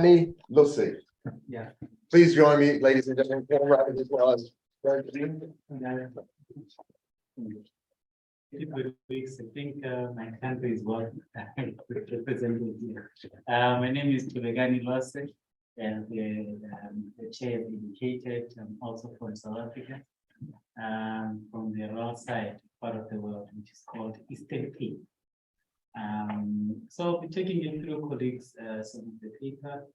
Thobekani Lose. Yeah. Please join me, ladies and gentlemen, as well as. Good weeks. I think my country is well represented here. My name is Thobekani Lose, and the chair of Indicated. I'm also from South Africa, from the rural side part of the world, which is called Eastern Cape. So I'll be taking you through, colleagues, some of the paper,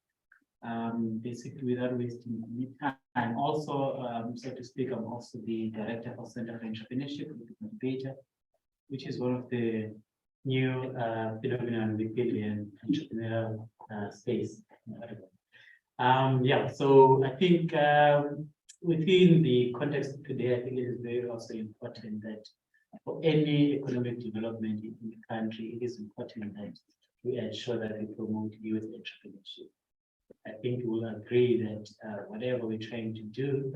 basically without wasting any time. Also, so to speak, I'm also the director of Center for Entrepreneurship with Incubator, which is one of the new phenomena within the entrepreneurial space. Yeah, so I think within the context of today, I think it is very also important that for any economic development in the country, it is important that we ensure that we promote youth entrepreneurship. I think we will agree that whatever we're trying to do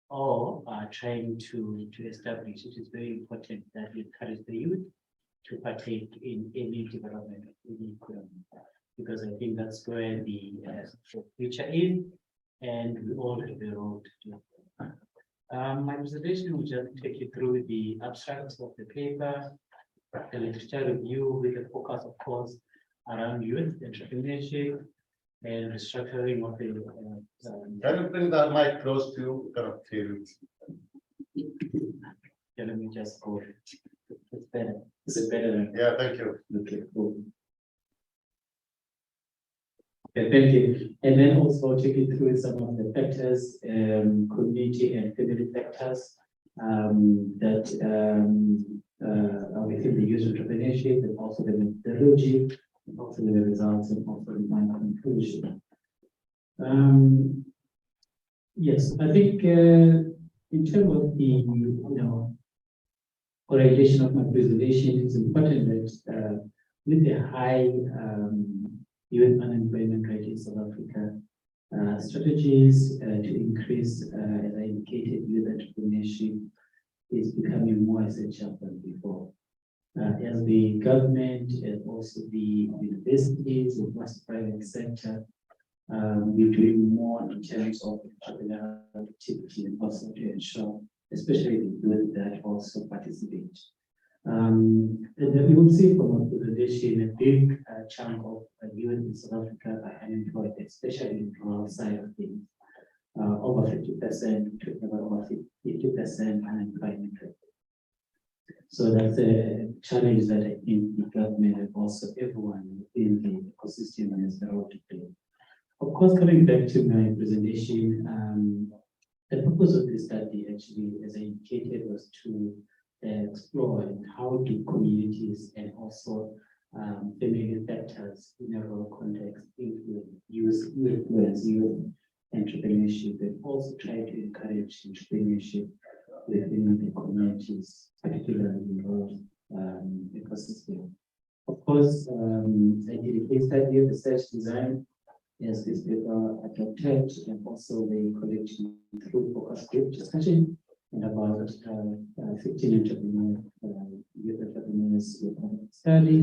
or are trying to establish, it is very important that we encourage the youth to partake in any development of the economy, because I think that's where the future is, and we all have a role to do. My presentation will just take you through the abstracts of the paper, the literature review with the focus, of course, around youth entrepreneurship and restructuring of the. Can you bring that mic close to kind of to? Yeah, let me just go. It's better. Is it better? Yeah, thank you. Okay, cool. Okay, thank you. And then also take you through some of the factors, community and family factors that are within the youth entrepreneurship, and also the methodology, and also the results, and also the final conclusion. Yes, I think in terms of the orientation of my presentation, it's important that with the high youth unemployment rate in South Africa, strategies to increase, as I indicated, youth entrepreneurship is becoming more essential than before. As the government and also the universities and most private sector, we're doing more in terms of entrepreneurial activity, and also to ensure, especially the youth, that also participate. And then you will see from our presentation a big chunk of youth in South Africa are unemployed, especially in the rural side of things. Over 50%, to over 50% unemployment rate. So that's a challenge that I think the government and also everyone within the ecosystem has the role to play. Of course, coming back to my presentation, the purpose of this study, actually, as I indicated, was to explore how do communities and also family factors in a rural context influence youth entrepreneurship, and also try to encourage entrepreneurship within the communities, particularly in the rural ecosystem. Of course, I did a case study of research design as this paper adopted, and also the collection through focus group discussion, and about 15 youth entrepreneurs with study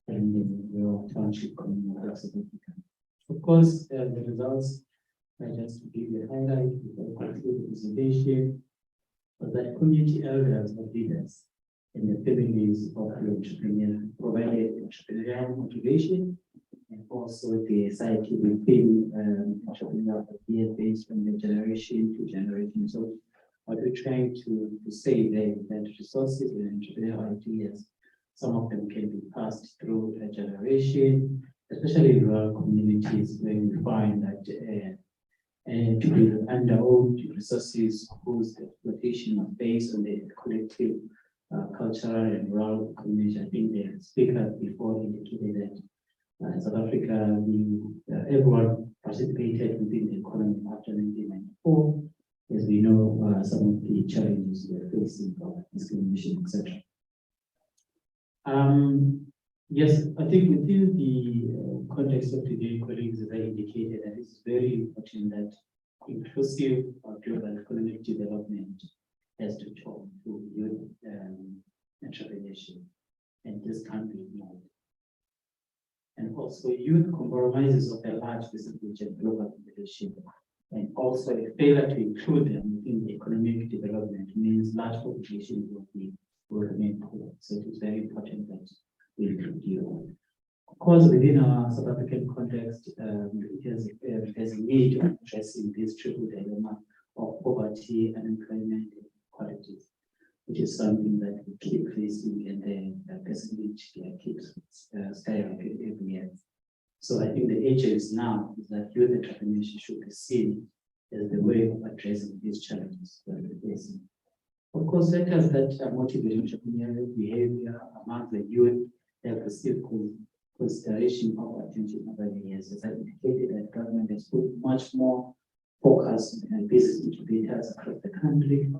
and the rural township community of South Africa. Of course, the results, just to give you a highlight before I conclude the presentation, was that community elders or leaders and the families of the entrepreneur provided entrepreneurial motivation, and also the society within entrepreneurial idea based on the generation to generation. So what we're trying to say there is that resources and entrepreneurial ideas, some of them can be passed through a generation, especially in rural communities where we find that to be under-owned resources whose exploitation is based on the collective cultural and rural community. I think the speaker before indicated that in South Africa, everyone participated within the economy after 1994, as we know some of the challenges we're facing, discrimination, etc. Yes, I think within the context of today, colleagues, as I indicated, that it's very important that inclusive global economic development has to talk to youth entrepreneurship, and this can't be ignored. And also youth compromises of a large percentage of global population, and also a failure to include them within the economic development means large population will remain poor. So it is very important that we include you. Of course, within our South African context, there's a need of addressing this triple dilemma of poverty, unemployment, and inequalities, which is something that we keep facing, and the percentage keeps skyrocketing every year. So I think the urgency now is that youth entrepreneurship should be seen as the way of addressing these challenges that we're facing. Of course, factors that motivate entrepreneurial behavior among the youth have received consideration of attention over the years. As I indicated, that government has put much more focus on business incubators across the country,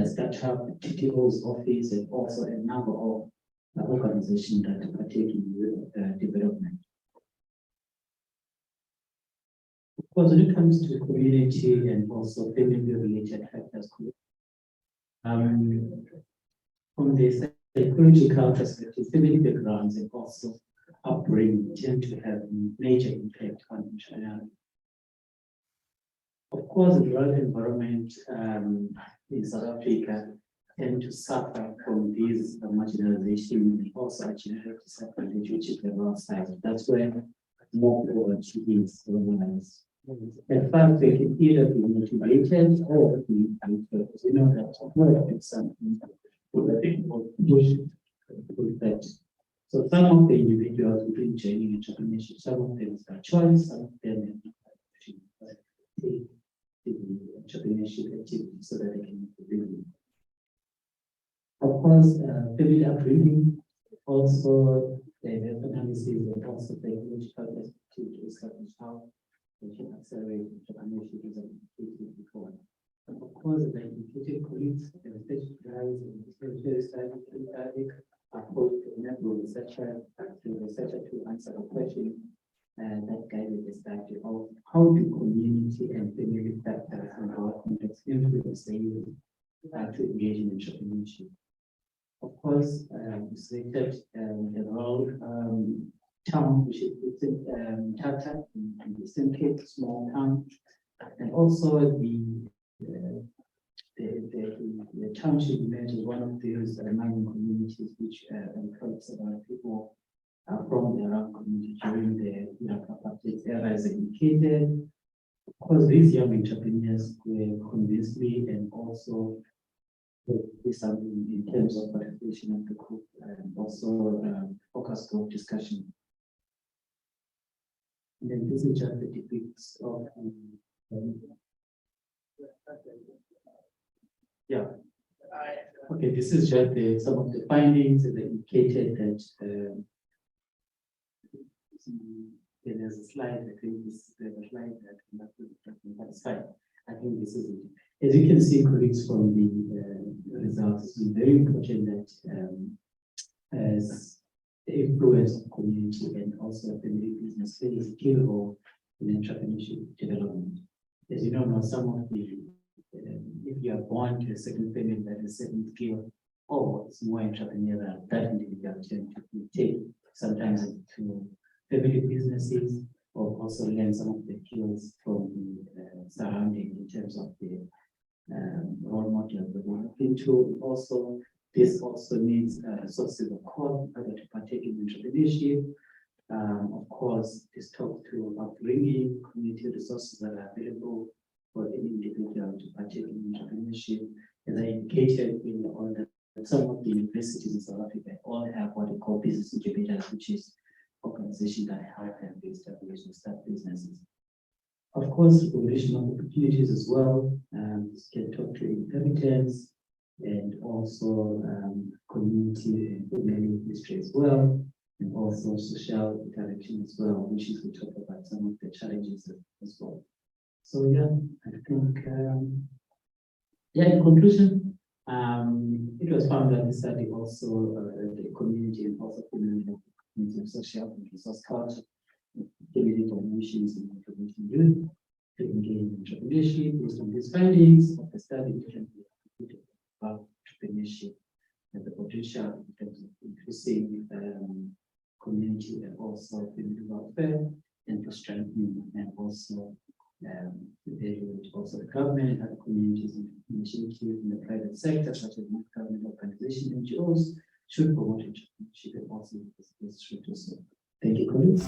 startup, TTO's office, and also a number of organizations that partake in youth development. Of course, when it comes to community and also family-related factors, from the psychological perspective, family backgrounds and also upbringing tend to have major impact on entrepreneurship. Of course, the rural environment in South Africa tend to suffer from these marginalization and also genetic disadvantage, which is the rural side. That's where more poverty is organized. In fact, they can either be motivated or be unfair. You know that it's something that people push that. So some of the individuals who bring joining entrepreneurship, some of them is by choice, some of them take the entrepreneurship activity so that they can make a living. Of course, family upbringing, also the analysis and also the ecological perspective to establish how we can accelerate entrepreneurship as I indicated before. And of course, the indicated colleagues, the research guys, and research study approach to enable researcher to answer the question that guided the study of how do community and family factors in our context influence the youth to engage in entrepreneurship. Of course, it's related the role town, which is Tata in the same case, small town, and also the township event is one of those mining communities which employs a lot of people from the around community during the apartheid era, as indicated. Of course, these young entrepreneurs were convinced me and also is something in terms of participation of the group and also focus group discussion. And then this is just the depicts of yeah. Okay, this is just some of the findings that indicated that there's a slide. I think this is the slide that's fine. I think this is it. As you can see, colleagues, from the results, it's very important that as the influence of community and also family business plays a key role in entrepreneurship development. As you know, some of the if you are born to a certain family that has a certain skill, or it's more entrepreneurial, that individual tend to take sometimes to family businesses, or also learn some of the skills from the surrounding in terms of the role model that we're looking to. Also, this also needs sources of core to partake in entrepreneurship. Of course, this talks to upbringing, community resources that are available for any individual to partake in entrepreneurship. As I indicated in all some of the universities in South Africa all have what they call business incubators, which is organizations that help them to establish and start businesses. Of course, recognition of opportunities as well. Can talk to inheritance and also community and family history as well, and also social interaction as well, which is we talk about some of the challenges as well. So yeah, I think in conclusion, it was found that the study also the community and also community social and resource culture, community formations and community youth to engage in entrepreneurship. Based on these findings of the study, we can be about entrepreneurship and the potential in terms of increasing community and also community welfare and for strengthening and also evaluate also the government and other communities and initiatives in the private sector, such as government organizations, NGOs, should promote entrepreneurship and also this should do so. Thank you, colleagues.